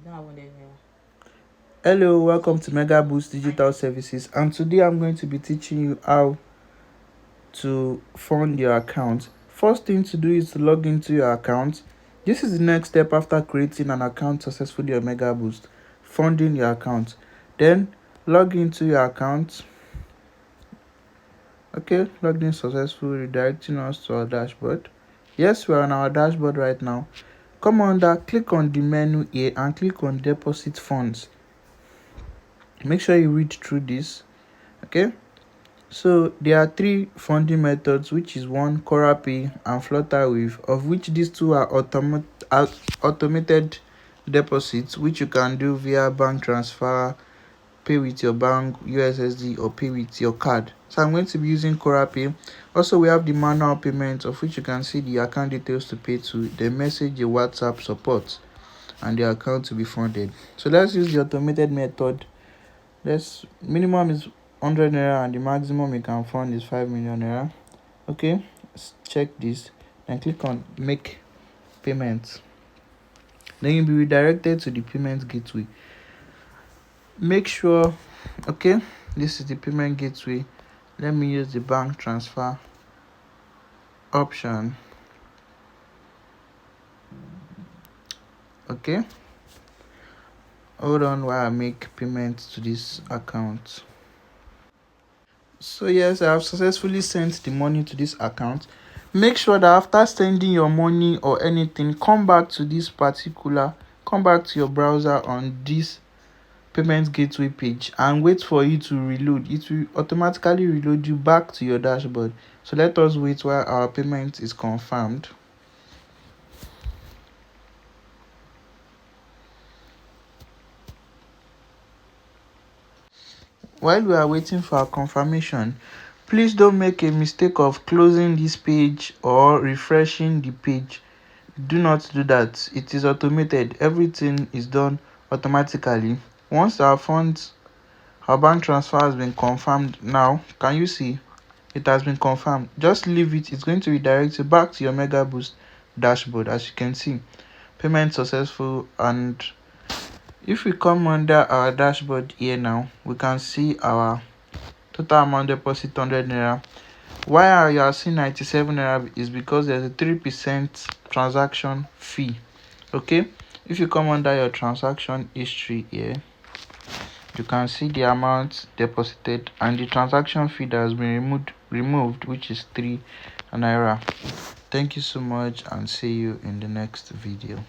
don't have 100 naira. Hello, welcome to Megaboost Digital Services, and today I'm going to be teaching you how to fund your account. First thing to do is to log into your account. This is the next step after creating an account successfully on Megaboost, funding your account. Then log into your account. Okay, logged in successfully, redirecting us to our dashboard. Yes, we're on our dashboard right now. Come under, click on the menu here and click on deposit funds. Make sure you read through this. Okay, so there are three funding methods, which is one Korapay and Flutterwave, of which these two are automated deposits, which you can do via bank transfer, pay with your bank, USSD, or pay with your card. So I'm going to be using Korapay. Also, we have the manual payment, of which you can see the account details to pay to, the message, your WhatsApp support, and the account to be funded. So let's use the automated method. Minimum is 100 naira and the maximum you can fund is 5 million naira. Okay, let's check this and click on make payments. Then you'll be redirected to the payment gateway. Make sure, okay, this is the payment gateway. Let me use the bank transfer option. Okay, hold on while I make payments to this account. So yes, I have successfully sent the money to this account. Make sure that after sending your money or anything, come back to your browser on this payment gateway page and wait for it to reload. It will automatically reload you back to your dashboard. So let us wait while our payment is confirmed. While we are waiting for our confirmation, please don't make a mistake of closing this page or refreshing the page. Do not do that. It is automated. Everything is done automatically. Once our bank transfer has been confirmed, now can you see it has been confirmed? Just leave it. It's going to redirect you back to your Megaboost dashboard. As you can see, payment successful. And if we come under our dashboard here now, we can see our total amount deposit 100 naira. Why you are seeing 97 naira is because there's a 3% transaction fee. Okay, if you come under your transaction history here, you can see the amount deposited and the transaction fee that has been removed, which is 3 naira. Thank you so much and see you in the next video.